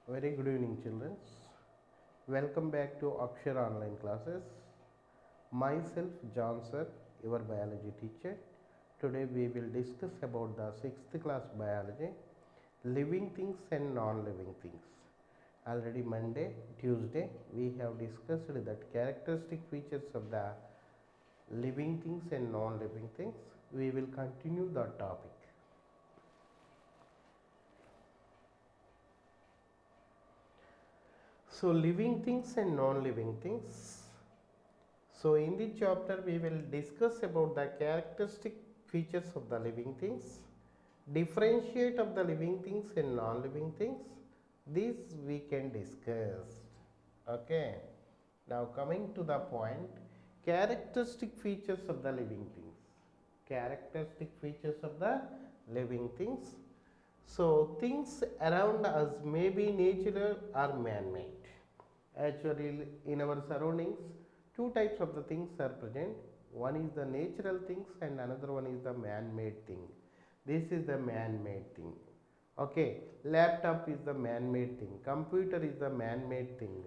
Very good evening, children. Welcome back to Akshar Online Classes. Myself, John Sir, your biology teacher. Today we will discuss about the 6th class biology, living things and non-living things. Already Monday, Tuesday, we have discussed that characteristic features of the living things and non-living things. We will continue the topic. So, living things and non-living things. So, in this chapter, we will discuss about the characteristic features of the living things, differentiate of the living things and non-living things. These we can discuss. Okay. Now, coming to the point, characteristic features of the living things. Characteristic features of the living things. So, things around us may be natural or man-made. Actually, in our surroundings, two types of the things are present. One is the natural things and another one is the man-made thing. This is the man-made thing. Okay, laptop is the man-made thing. Computer is the man-made thing.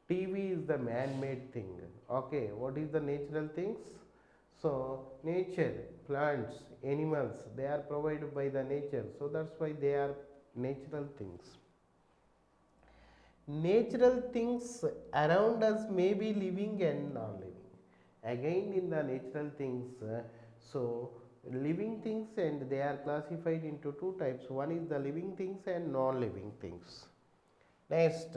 TV is the man-made thing. Okay, what is the natural things? So, nature, plants, animals, they are provided by the nature. So, that's why they are natural things. Natural things around us may be living and non-living. Again, in the natural things, so living things and they are classified into two types. One is the living things and non-living things. Next,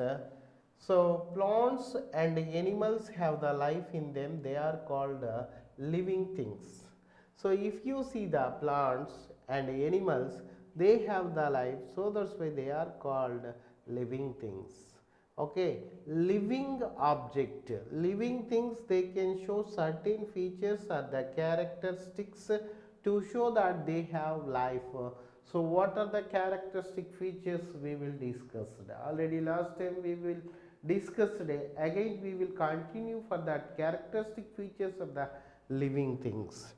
so plants and animals have the life in them. They are called living things. So if you see the plants and animals, they have the life. So that's why they are called living things. Okay, living object, living things, they can show certain features or the characteristics to show that they have life. So what are the characteristic features we will discuss? Already last time we will discuss today. Again we will continue for that characteristic features of the living things.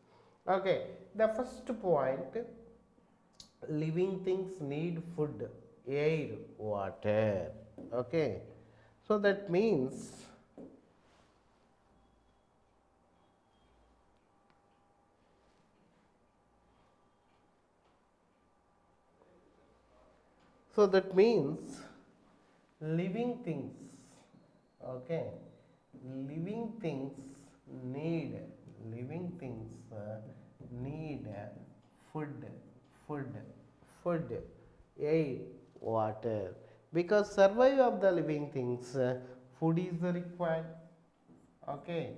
Okay, the first point, living things need food, air, water. Okay, so that means living things, okay, living things need living things need food, food, food, air, water, because survive of the living things, food is the required. Okay,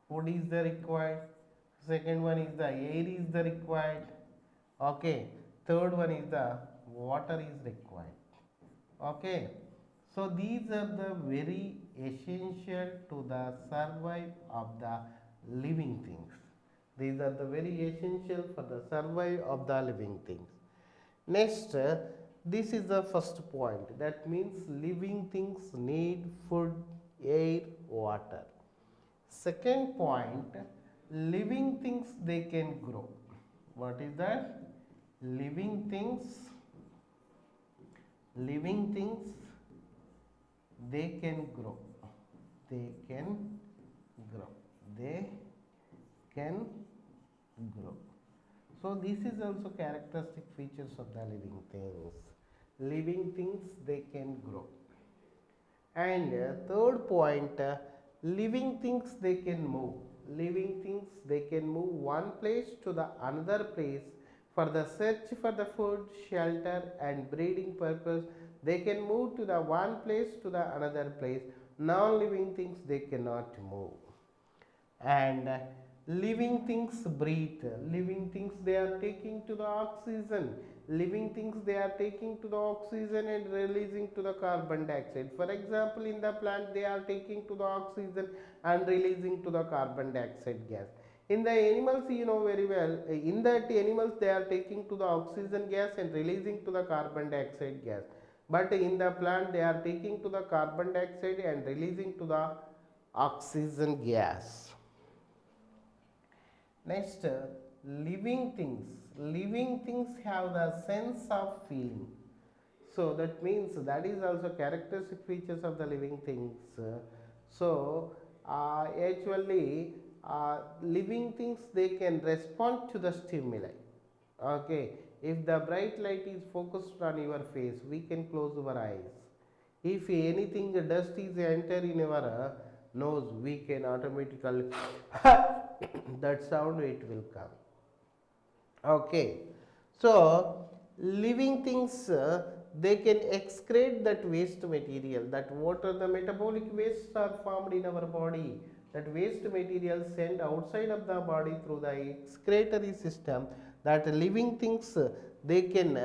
food is the required. Second one is the air is the required. Okay, third one is the water is required. Okay, so these are the very essential to the survive of the living things. These are the very essential for the survive of the living things. Next, this is the first point. That means living things need food, air, water. Second point, living things they can grow. What is that? Living things they can grow. They can grow. They can grow. So this is also characteristic features of the living things. Living things they can grow. And third point, living things they can move. Living things they can move one place to the another place for the search for the food, shelter and breeding purpose. They can move to the one place to the another place. Non-living things they cannot move. And living things breathe, living things they are taking to the oxygen, living things they are taking to the oxygen and releasing to the carbon dioxide. For example, in the plant they are taking to the oxygen and releasing to the carbon dioxide gas. In the animals, you know very well, in that animals they are taking to the oxygen gas and releasing to the carbon dioxide gas, but in the plant they are taking to the carbon dioxide and releasing to the oxygen gas. Next, living things. Living things have the sense of feeling. So that means that is also characteristic features of the living things. So actually living things, they can respond to the stimuli. Okay, if the bright light is focused on your face, we can close our eyes. If anything dust is enter in our nose, we can automatically that sound it will come. Okay, so living things, they can excrete that waste material. That what are the metabolic wastes are formed in our body. That waste material sent outside of the body through the excretory system. That living things, they can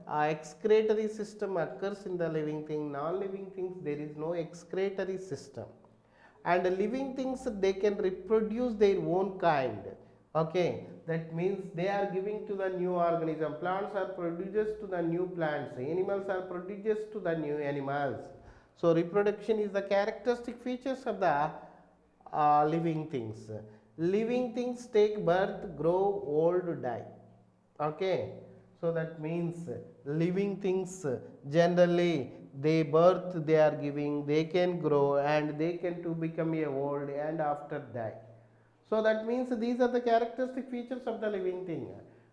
excretory system occurs in the living thing. Non-living things, there is no excretory system. And living things, they can reproduce their own kind. Okay, that means they are giving to the new organism. Plants are producers to the new plants, animals are producers to the new animals. So reproduction is the characteristic features of the living things. Living things take birth, grow old, die. Okay, so that means living things, generally they birth, they are giving, they can grow and they can to become a old and after die. So that means these are the characteristic features of the living thing.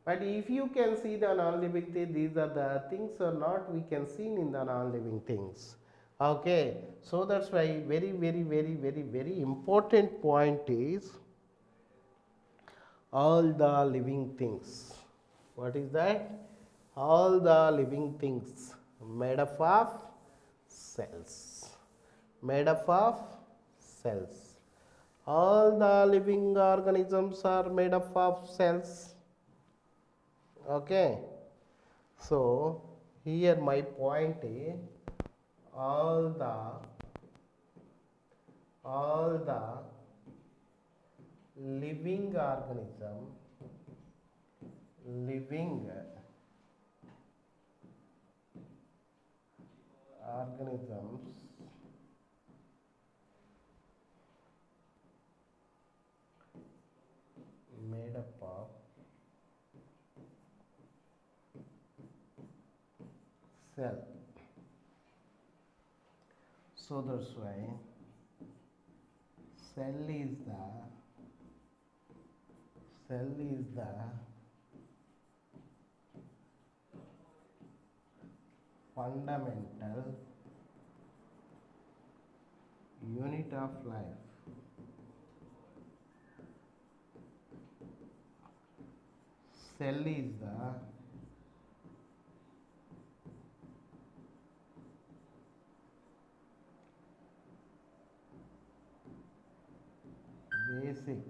But if you can see the non-living thing, these are the things or not we can see in the non-living things. Okay, so that's why very important point is all the living things. What is that? All the living things made up of cells. Made up of cells. All the living organisms are made up of cells. Okay. So here my point is all the living organisms made up of cell. So that's why cell is the fundamental unit of life. Cell is the basic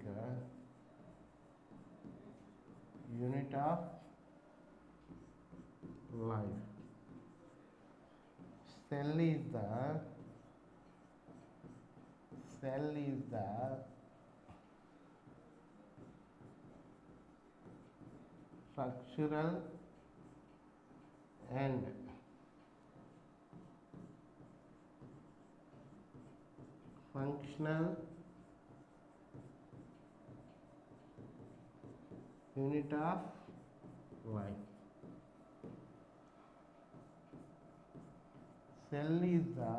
unit of life. Cell is the structural and functional unit of life. Cell is the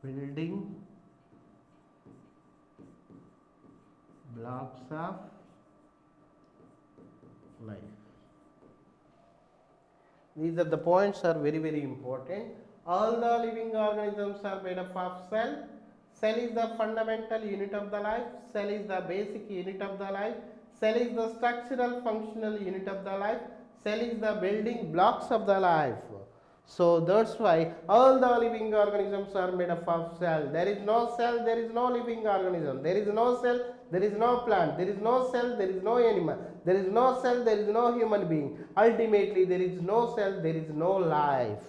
building blocks of life. These are the points are very important. All the living organisms are made up of cell. Cell is the fundamental unit of the life. Cell is the basic unit of the life. Cell is the structural functional unit of the life. Cell is the building blocks of the life. So that's why all the living organisms are made up of cell. There is no cell, there is no living organism. There is no cell, there is no plant. There is no cell, there is no animal. There is no cell, there is no human being. Ultimately, there is no cell, there is no life.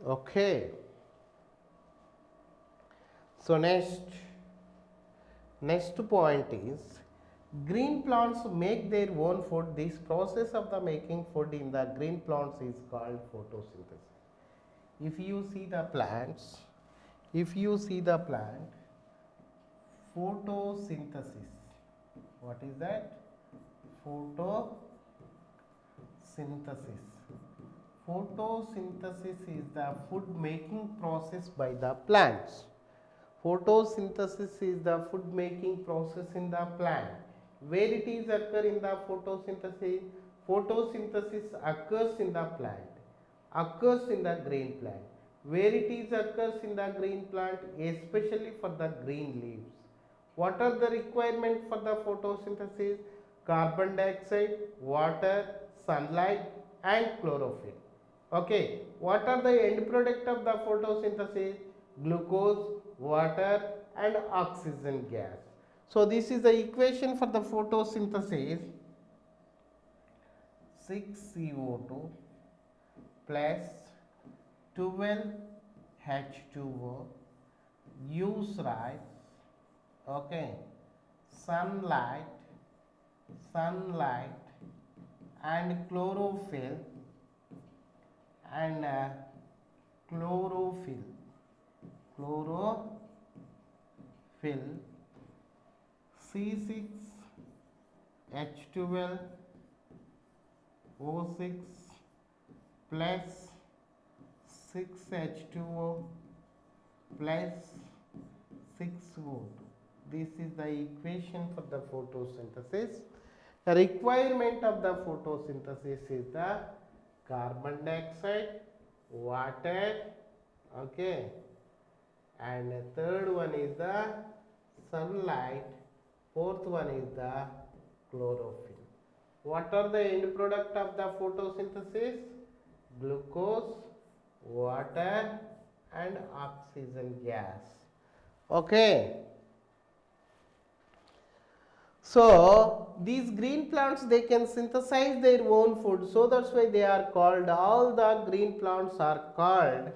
Okay. So next point is green plants make their own food. This process of the making food in the green plants is called photosynthesis. If you see the plants, if you see the plant, photosynthesis. What is that? Photosynthesis. Photosynthesis is the food making process by the plants. Photosynthesis is the food making process in the plant. Where it is occur in the photosynthesis? Photosynthesis occurs in the plant, occurs in the green plant. Where it is occurs in the green plant, especially for the green leaves. What are the requirement for the photosynthesis? Carbon dioxide, water, sunlight and chlorophyll. Okay, what are the end product of the photosynthesis? Glucose, water and oxygen gas. So this is the equation for the photosynthesis. 6CO2 plus 12H2O use right. Okay, sunlight and chlorophyll and chlorophyll C6H12O6 plus 6H2O plus 6O2. This is the equation for the photosynthesis. The requirement of the photosynthesis is the carbon dioxide, water, okay, and the third one is the sunlight, fourth one is the chlorophyll. What are the end product of the photosynthesis? Glucose, water and oxygen gas. Okay. So these green plants, they can synthesize their own food, so that's why they are called, all the green plants are called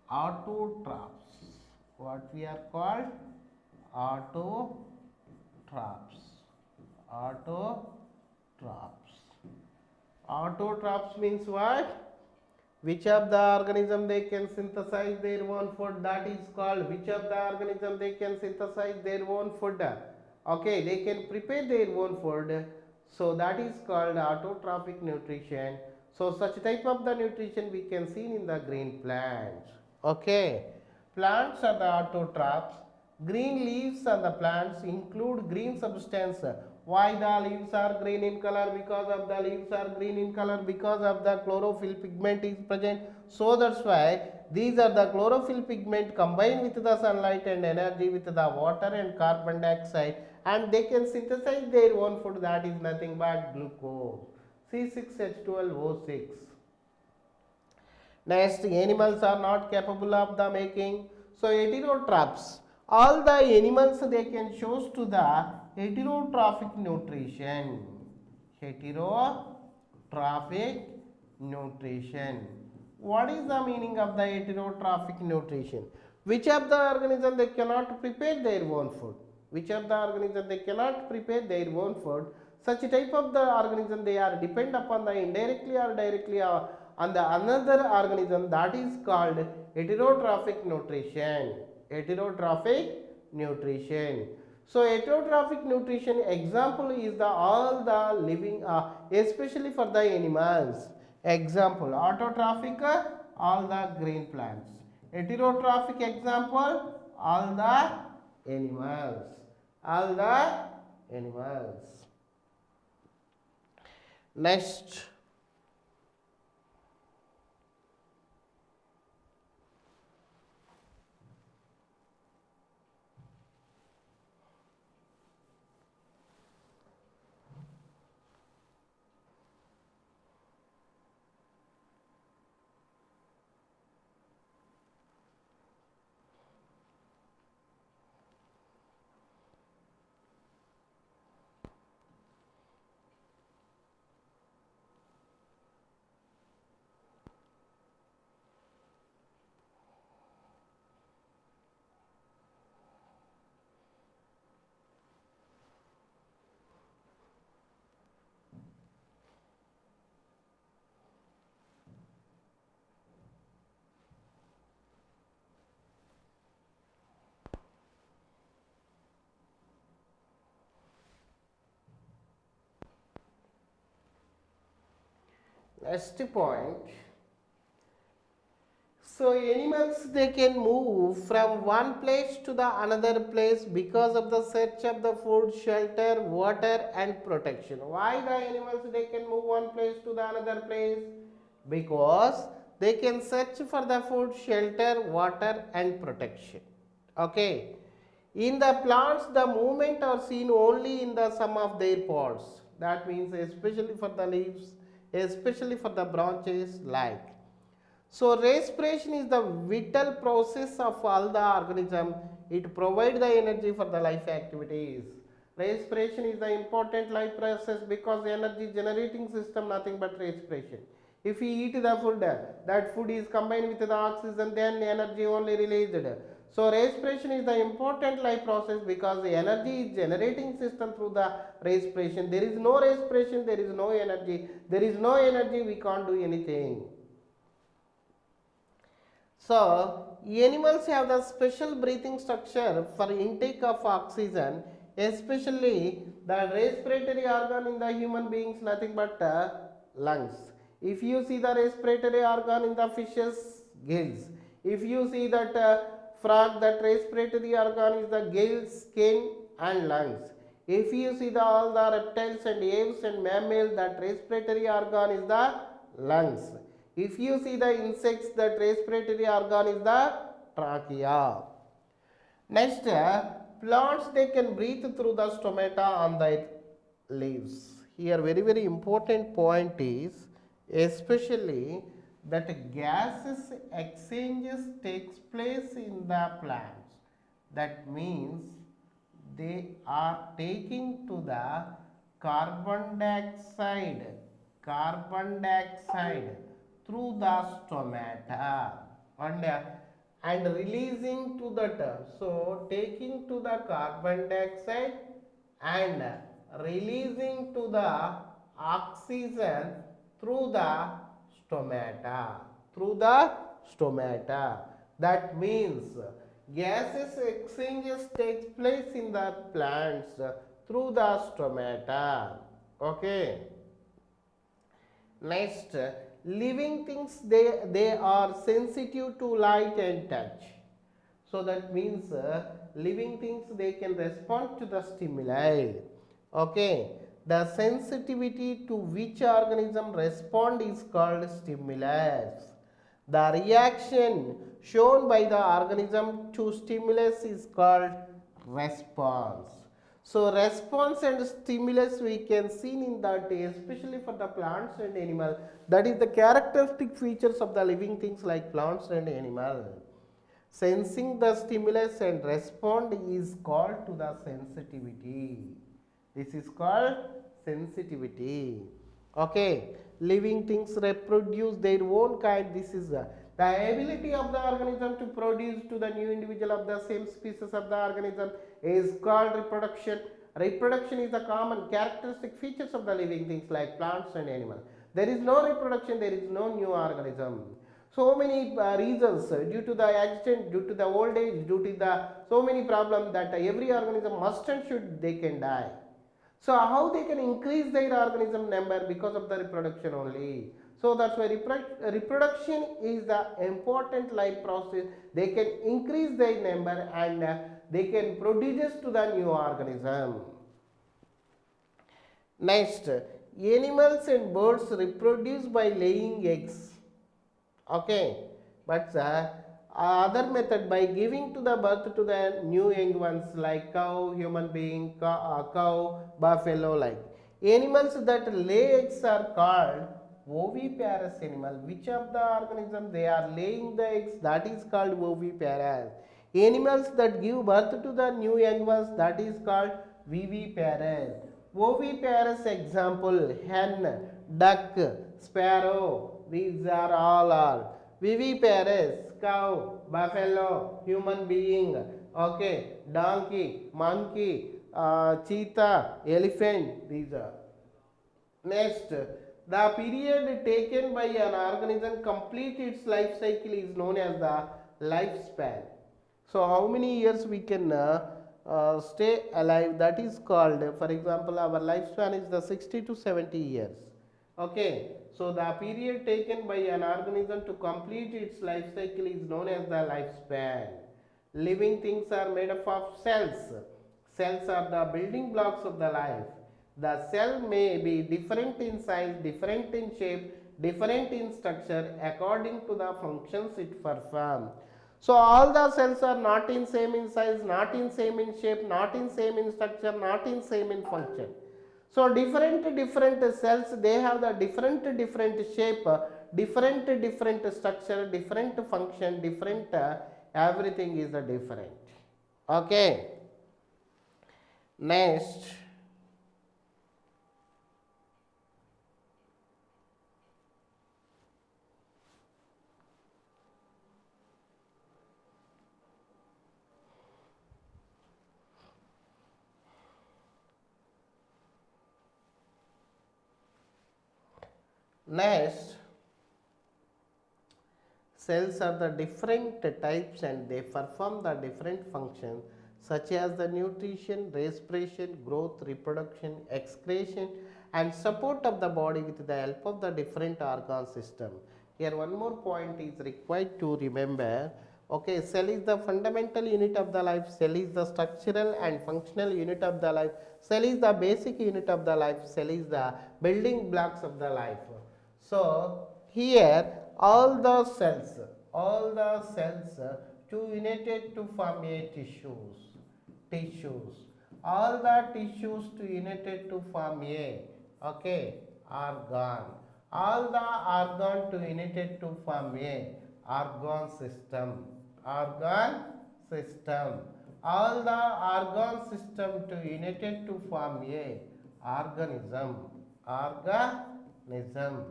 autotrophs. What we are called? Autotrophs. Autotrophs means what? Which of the organism they can synthesize their own food, that is called, which of the organism they can synthesize their own food. Okay, they can prepare their own food, so that is called autotrophic nutrition. So such type of the nutrition we can see in the green plants. Okay, plants are the autotrophs. Green leaves on the plants include green substance. Why the leaves are green in color? Because of the leaves are green in color because of the chlorophyll pigment is present. So that's why these are the chlorophyll pigment combined with the sunlight and energy with the water and carbon dioxide, and they can synthesize their own food, that is nothing but glucose, C6H12O6. Next, animals are not capable of the making. So heterotrophs, all the animals they can choose to the heterotrophic nutrition. Heterotrophic nutrition. What is the meaning of the heterotrophic nutrition? Which of the organism they cannot prepare their own food? Which of the organism they cannot prepare their own food? Such type of the organism, they are depend upon the indirectly or directly on the another organism, that is called heterotrophic nutrition. Heterotrophic nutrition. So heterotrophic nutrition example is the all the living, especially for the animals. Example autotrophic, all the green plants. Heterotrophic example, all the animals. All the animals. Next, Next point. So animals, they can move from one place to the another place because of the search of the food, shelter, water and protection. Why the animals, they can move one place to the another place? Because they can search for the food, shelter, water and protection. Okay. In the plants, the movement are seen only in the sum of their parts. That means especially for the leaves, especially for the branches like. So respiration is the vital process of all the organism. It provides the energy for the life activities. Respiration is the important life process because energy generating system nothing but respiration. If we eat the food, that food is combined with the oxygen, then energy only released. So respiration is the important life process because the energy is generating system through the respiration. There is no respiration, there is no energy. There is no energy, we can't do anything. So, animals have the special breathing structure for intake of oxygen, especially the respiratory organ in the human beings, nothing but lungs. If you see the respiratory organ in the fishes, gills. If you see that frog, that respiratory organ is the gills, skin and lungs. If you see all the reptiles and aves and mammals, that respiratory organ is the lungs. If you see the insects, that respiratory organ is the trachea. Next, plants, they can breathe through the stomata on their leaves. Here very important point is especially that gases exchanges takes place in the plants. That means they are taking to the carbon dioxide, carbon dioxide through the stomata and releasing to the term. So taking to the carbon dioxide and releasing to the oxygen through the stomata, through the stomata. That means gases exchanges takes place in the plants through the stomata. Okay. Next, living things, they are sensitive to light and touch. So that means living things, they can respond to the stimuli. Okay. The sensitivity to which organism respond is called stimulus. The reaction shown by the organism to stimulus is called response. So response and stimulus we can see in that, especially for the plants and animal. That is the characteristic features of the living things like plants and animal. Sensing the stimulus and respond is called to the sensitivity. This is called sensitivity. Okay. Living things reproduce their own kind. This is the ability of the organism to produce to the new individual of the same species of the organism is called reproduction. Reproduction is the common characteristic features of the living things like plants and animals. There is no reproduction, there is no new organism. So many reasons due to the accident, due to the old age, due to the so many problems that every organism must and should they can die. So how they can increase their organism number? Because of the reproduction only. So that's why reproduction is the important life process. They can increase their number and they can produce to the new organism. Next, animals and birds reproduce by laying eggs. Okay, but other method by giving to the birth to the new young ones like cow, human being, cow, buffalo like. Animals that lay eggs are called oviparous animal. Which of the organism they are laying the eggs, that is called oviparous. Animals that give birth to the new young ones, that is called viviparous. Oviparous example hen, duck, sparrow. These are all are viviparous, cow, buffalo, human being, okay, donkey, monkey, cheetah, elephant. These are. Next, the period taken by an organism complete its life cycle is known as the lifespan. So, how many years we can stay alive? That is called, for example, our lifespan is the 60 to 70 years. Okay, so the period taken by an organism to complete its life cycle is known as the lifespan. Living things are made up of cells. Cells are the building blocks of the life. The cell may be different in size, different in shape, different in structure according to the functions it performs. So all the cells are not in same in size, not in same in shape, not in same in structure, not in same in function. So different cells, they have the different shape, different structure, different function, different everything is the different. Okay. Next, next, cells are the different types and they perform the different functions such as the nutrition, respiration, growth, reproduction, excretion and support of the body with the help of the different organ system. Here one more point is required to remember. Okay, cell is the fundamental unit of the life, cell is the structural and functional unit of the life, cell is the basic unit of the life, cell is the building blocks of the life. So here all the cells to united to form a tissues, all the tissues to united to form a okay organ, all the organ to united to form a organ system, organ system, all the organ system to united to form a organism, organism.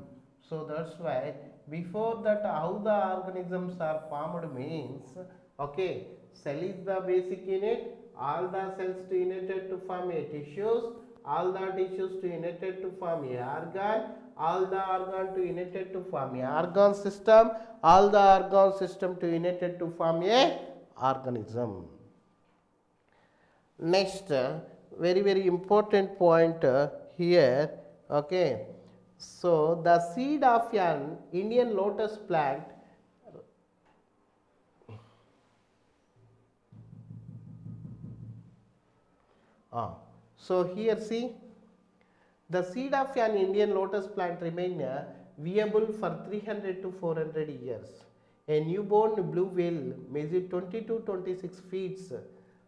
So that's why before that how the organisms are formed means, okay, cell is the basic unit, all the cells to united to form a tissues, all the tissues to united to form a organ, all the organ to united to form a organ system, all the organ system to united to form a organism. Next, very important point here. Okay, so the seed of an Indian lotus plant. So here see, the seed of an Indian lotus plant remain viable for 300 to 400 years. A newborn blue whale measures 20 to 26 feet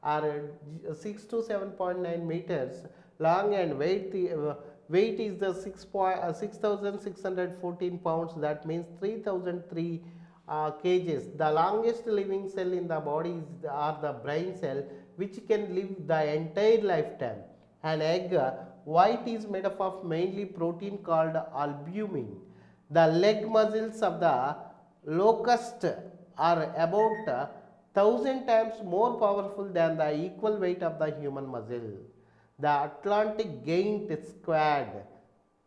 or 6 to 7.9 meters long and weight is the 6,614 pounds, that means 3003 kgs. The longest living cell in the body are the brain cell which can live the entire lifetime. An egg white is made up of mainly protein called albumin. The leg muscles of the locust are about 1,000 times more powerful than the equal weight of the human muscle. The Atlantic giant squid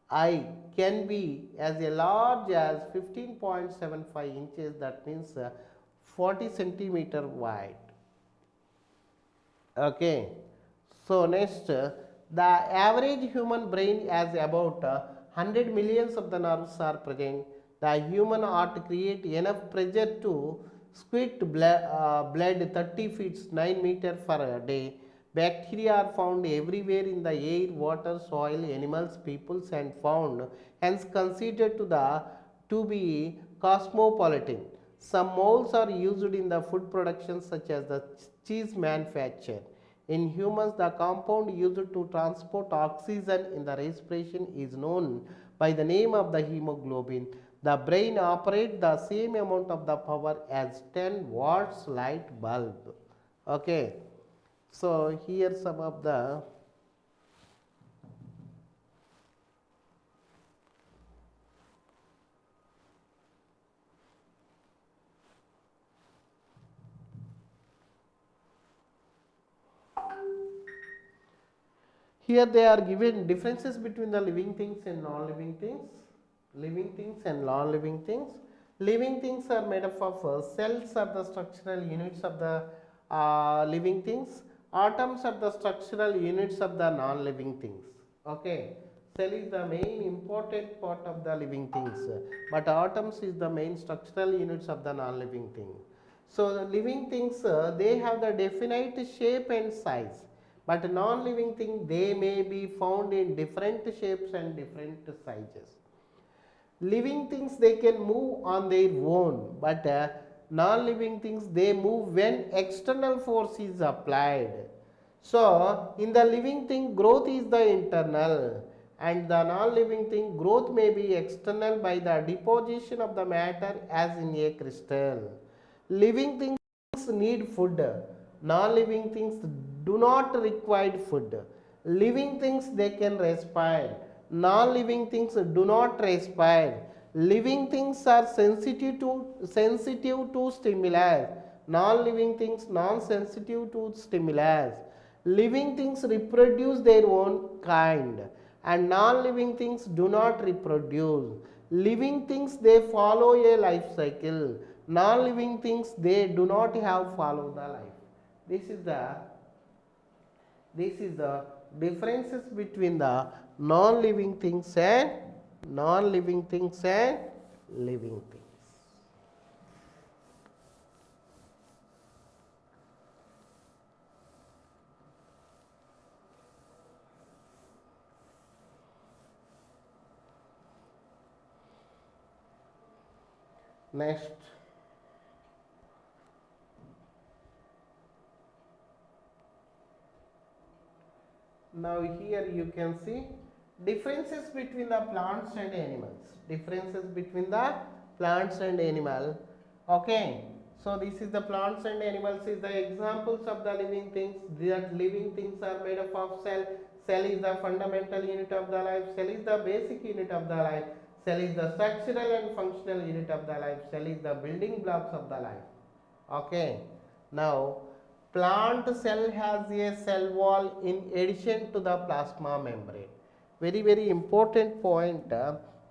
eye can be as large as 15.75 inches, that means 40 centimeter wide. Okay, so next, the average human brain has about 100 millions of the nerves are present. The human heart create enough pressure to squeeze blood 30 feet 9 meter for a day. Bacteria are found everywhere in the air, water, soil, animals, peoples, and found hence considered to be cosmopolitan. Some molds are used in the food production such as the cheese manufacture. In humans, the compound used to transport oxygen in the respiration is known by the name of the hemoglobin. The brain operates the same amount of the power as 10 watts light bulb. Okay. So here some of the here they are given differences between the living things and non-living things. Living things and non-living things. Living things are made up of cells are the structural units of the living things. Atoms are the structural units of the non-living things. Okay. Cell is the main important part of the living things, but atoms is the main structural units of the non-living thing. So the living things, they have the definite shape and size, but non-living thing, they may be found in different shapes and different sizes. Living things, they can move on their own, but non-living things, they move when external force is applied. So in the living thing, growth is the internal, and the non-living thing, growth may be external by the deposition of the matter as in a crystal. Living things need food, non-living things do not require food. Living things, they can respire, non-living things do not respire. Living things are sensitive to stimulus, non-living things non-sensitive to stimulus. Living things reproduce their own kind, and non-living things do not reproduce. Living things, they follow a life cycle, non-living things, they do not have follow the life. This is the differences between the non-living things and living things. Next, now here you can see differences between the plants and animals. Differences between the plants and animal. Okay, so this is the plants and animals is the examples of the living things. That living things are made up of cell. Cell is the fundamental unit of the life. Cell is the basic unit of the life. Cell is the structural and functional unit of the life. Cell is the building blocks of the life. Okay, now plant cell has a cell wall in addition to the plasma membrane. Very important point.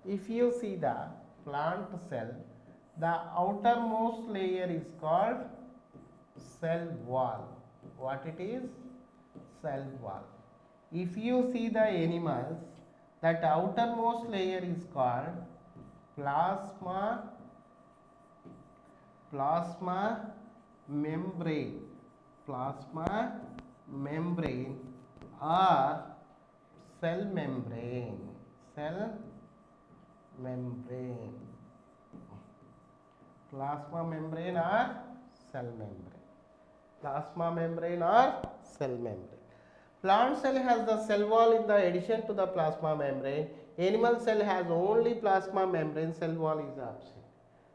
If you see the plant cell, the outermost layer is called cell wall. What it is? Cell wall. If you see the animals, that outermost layer is called plasma membrane. Plasma membrane or cell membrane. Plasma membrane or cell membrane. Plasma membrane or cell membrane. Plant cell has the cell wall in the addition to the plasma membrane. Animal cell has only plasma membrane, cell wall is absent.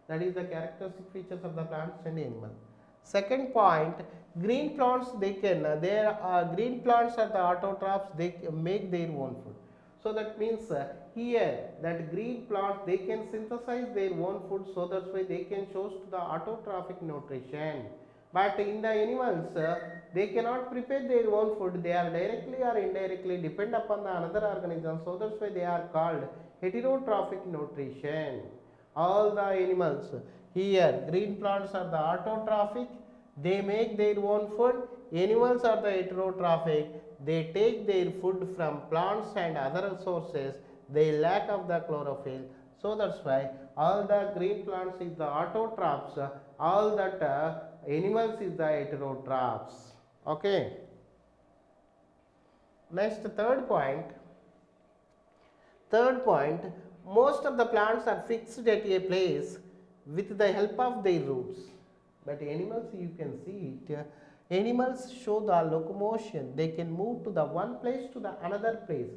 That is the characteristic features of the plants and animals. Second point, green plants, green plants are the autotrophs, they make their own food. So that means here that green plants, they can synthesize their own food, so that's why they can choose to the autotrophic nutrition. But in the animals, they cannot prepare their own food, they are directly or indirectly depend upon the another organism, so that's why they are called heterotrophic nutrition. All the animals, here green plants are the autotrophic, they make their own food. Animals are the heterotrophic, they take their food from plants and other sources, they lack of the chlorophyll, so that's why all the green plants is the autotrophs, all that animals is the heterotrophs. Okay, next third point, most of the plants are fixed at a place with the help of their roots, but animals, you can see it, animals show the locomotion, they can move to the one place to the another place,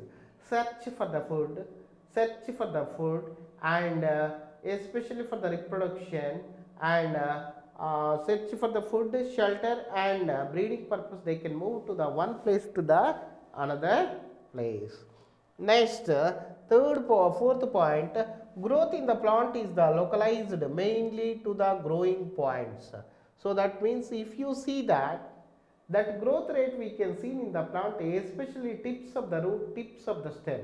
search for the food, and especially for the reproduction, and search for the food, shelter, and breeding purpose, they can move to the one place to the another place. Next, fourth point, growth in the plant is the localized mainly to the growing points. So that means if you see that growth rate we can see in the plant, especially tips of the root, tips of the stem.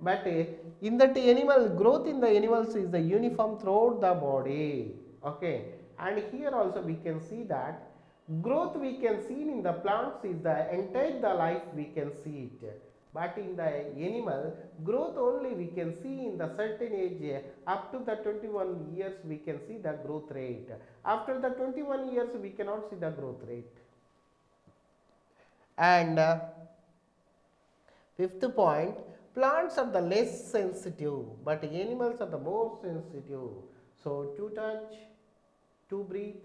But in that animal, growth in the animals is the uniform throughout the body. Okay, and here also we can see that growth we can see in the plants is the entire the life we can see it. But in the animal, growth only we can see in the certain age, up to the 21 years we can see the growth rate. After the 21 years we cannot see the growth rate. And fifth point, plants are the less sensitive, but animals are the more sensitive. So to touch, to breathe,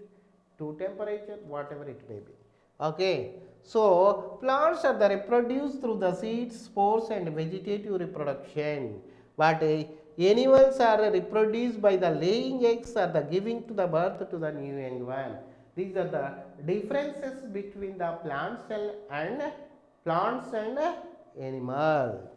to temperature, whatever it may be. Okay. So plants are the reproduced through the seeds, spores and vegetative reproduction. But animals are reproduced by the laying eggs or the giving to the birth to the new young one. These are the differences between the plant cell and plants and animal.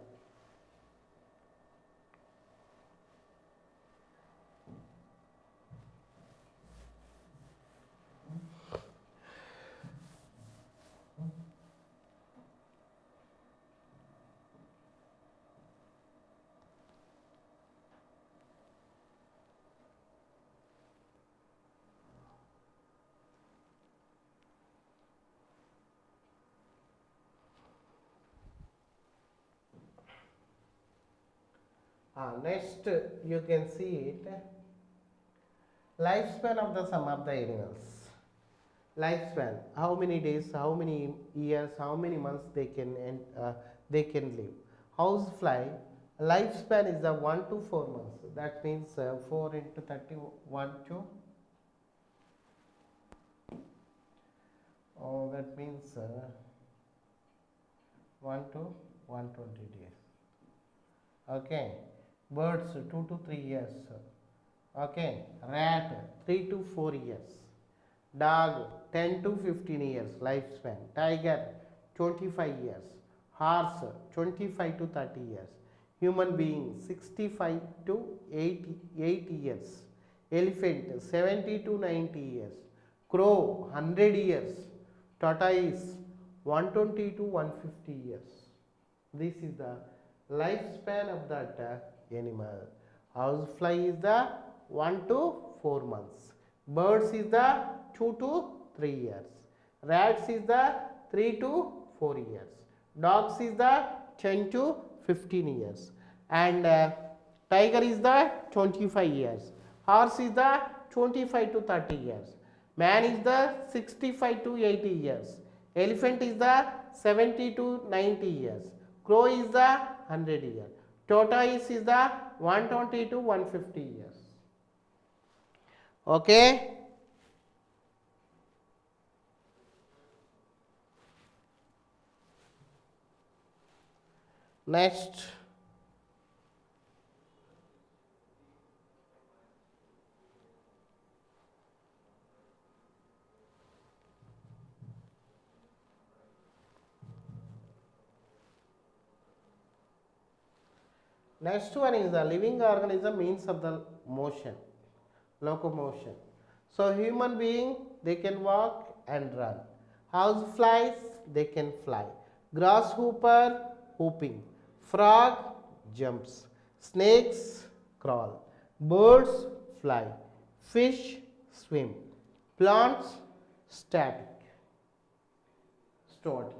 Next you can see it, lifespan of the some of the animals. Lifespan, how many days, how many years, how many months they can live. Housefly, lifespan is the 1 to 4 months. That means 4 into 31 to that means 1 to 120 days. Okay, birds 2 to 3 years. Okay, rat 3 to 4 years. Dog 10 to 15 years lifespan. Tiger 25 years. Horse 25 to 30 years. Human being 65 to 80 years. Elephant 70 to 90 years. Crow 100 years. Tortoise 120 to 150 years. This is the lifespan of that animal. Housefly is the 1 to 4 months. Birds is the 2 to 3 years. Rats is the 3 to 4 years. Dogs is the 10 to 15 years. And tiger is the 25 years. Horse is the 25 to 30 years. Man is the 65 to 80 years. Elephant is the 70 to 90 years. Crow is the 100 years. Tortoise is the 120 to 150 years. Okay. Next, next one is the living organism means of the motion, locomotion. So human being, they can walk and run. House flies, they can fly. Grasshopper, hopping. Frog, jumps. Snakes, crawl. Birds, fly. Fish, swim. Plants, static. Static.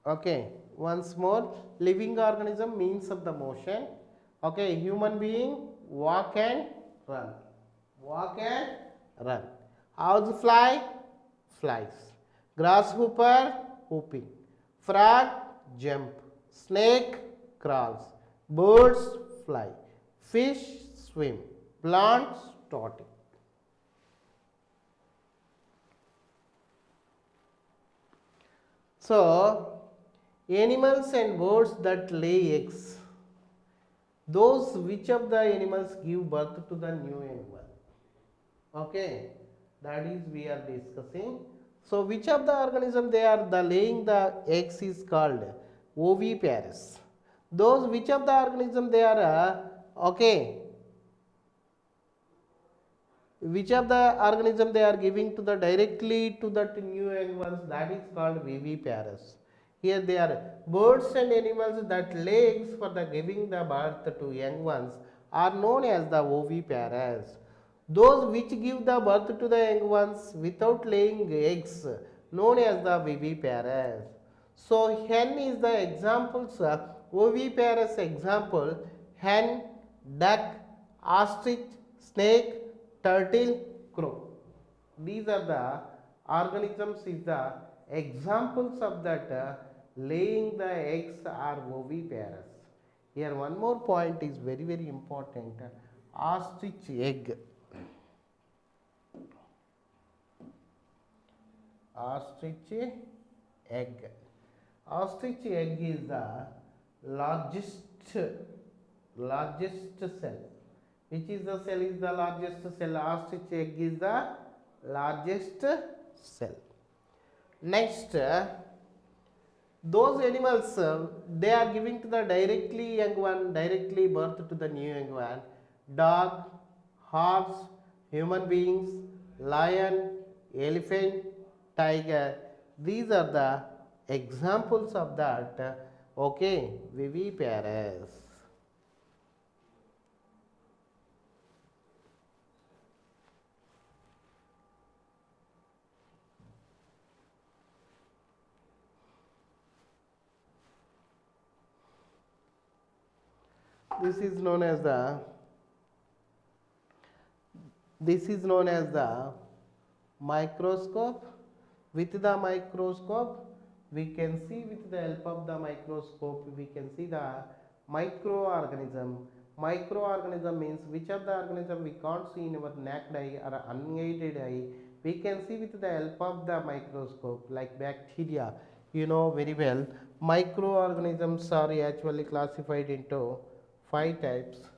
Okay, once more, living organism means of the motion. Okay, human being, walk and run. Walk and run. House fly, flies. Grasshopper, hopping. Frog, jump. Snake, crawls. Birds, fly. Fish, swim. Plants, static. So, animals and birds that lay eggs, those which of the animals give birth to the new animal. Okay, that is we are discussing. So which of the organism they are the laying the eggs is called oviparous. Those which of the organism they are okay, which of the organism they are giving to the directly to that new young ones, that is called viviparous. Here they are birds and animals that lay eggs for the giving the birth to young ones are known as the oviparous. Those which give the birth to the young ones without laying eggs known as the viviparous. So hen is the examples oviparous example hen, duck, ostrich, snake, turtle, crow. These are the organisms is the examples of that laying the eggs are oviparous. Here one more point is very important. Ostrich egg. Ostrich egg. Ostrich egg is the largest cell. Which is the cell is the largest cell? Ostrich egg is the largest cell. Next, those animals they are giving to the directly young one, directly birth to the new young one. Dog, horse, human beings, lion, elephant, tiger. These are the examples of that. Okay, viviparous. This is known as the microscope. With the microscope we can see, with the help of the microscope we can see the microorganism. Microorganism means which of the organism we can't see in our naked eye or unaided eye, we can see with the help of the microscope. Like bacteria, you know very well, microorganisms are actually classified into 5 types.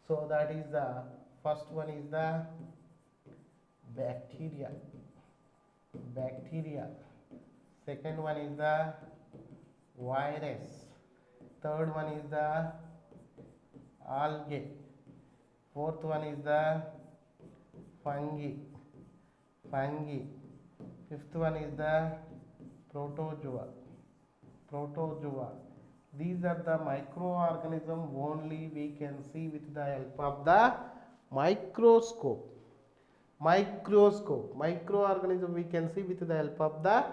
So that is the first one is the bacteria. Second one is the virus. Third one is the algae. Fourth one is the fungi. Fifth one is the protozoa. These are the microorganisms only we can see with the help of the microscope. Microorganism we can see with the help of the,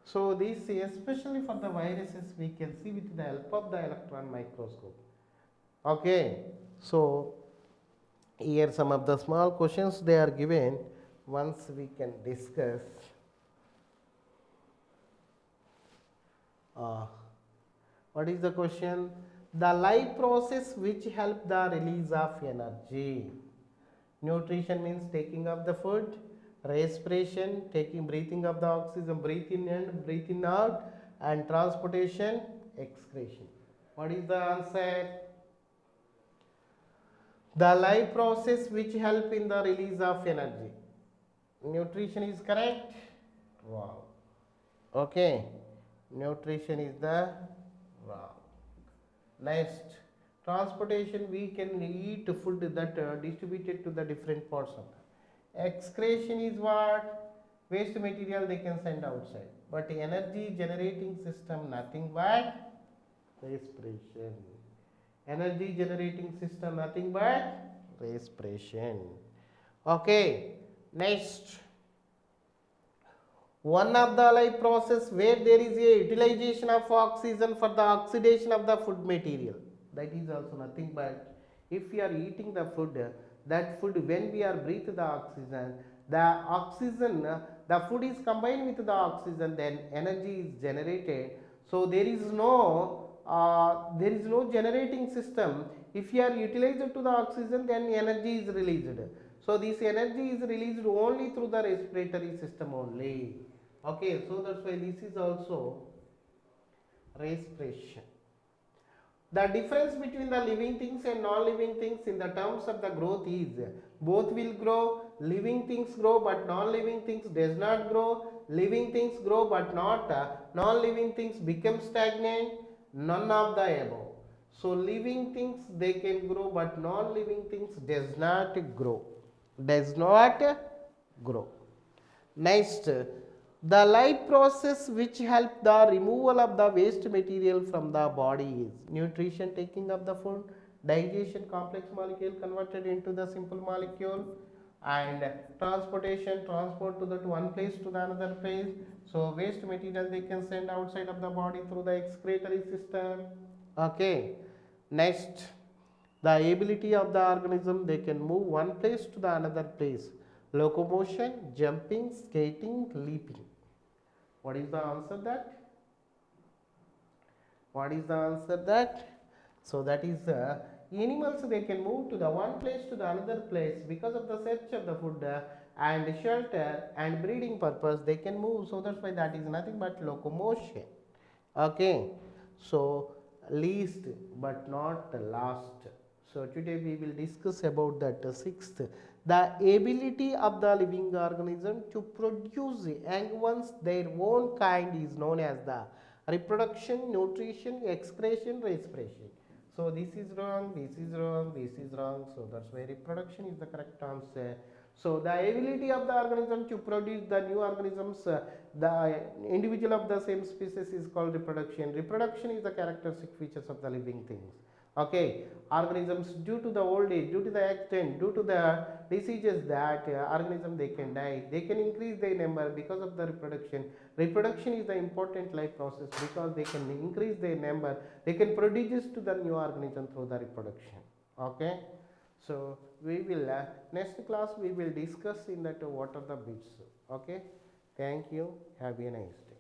so this especially for the viruses we can see with the help of the electron microscope. Okay, so here some of the small questions they are given, once we can discuss. What is the question? The life process which help the release of energy. Nutrition means taking of the food, respiration, breathing of the oxygen, breathe in and breathe in out, and transportation, excretion. What is the answer? The life process which help in the release of energy. Nutrition is correct? Wrong. Okay, nutrition is the wrong. Next, transportation, we can eat food that distributed to the different parts of the. Excretion is what? Waste material they can send outside. But energy generating system, nothing but respiration. Energy generating system, nothing but respiration. Okay, next. One of the life process where there is a utilization of oxygen for the oxidation of the food material. That is also nothing but, if we are eating the food, that food when we are breathe the oxygen, the food is combined with the oxygen, then energy is generated. So there is no generating system. If you are utilized to the oxygen, then energy is released. So this energy is released only through the respiratory system only. Okay, so that's why this is also respiration. The difference between the living things and non-living things in the terms of the growth is, both will grow. Living things grow but non-living things does not grow. Living things grow but not non-living things become stagnant. None of the above. So living things they can grow but non-living things does not grow. Next, the life process which help the removal of the waste material from the body is nutrition, taking of the food, digestion, complex molecule converted into the simple molecule, and transportation, transport to that one place to the another place. So waste material they can send outside of the body through the excretory system. Okay. Next, the ability of the organism, they can move one place to the another place. Locomotion, jumping, skating, leaping. What is the answer that? What is the answer that? So that is animals, they can move to the one place to the another place because of the search of the food and shelter and breeding purpose, they can move. So that's why that is nothing but locomotion. Okay. So least but not the last. So today we will discuss about that sixth, the ability of the living organism to produce young ones their own kind is known as the reproduction, nutrition, excretion, respiration. So this is wrong, this is wrong, this is wrong. So that's why reproduction is the correct answer. So the ability of the organism to produce the new organisms, the individual of the same species is called reproduction. Reproduction is the characteristic features of the living things. Okay, organisms due to the old age, due to the accident, due to the diseases that organism they can die, they can increase their number because of the reproduction. Reproduction is the important life process because they can increase their number, they can produce to the new organism through the reproduction. Okay, so we will next class we will discuss in that what are the bits. Okay, thank you, have a nice day.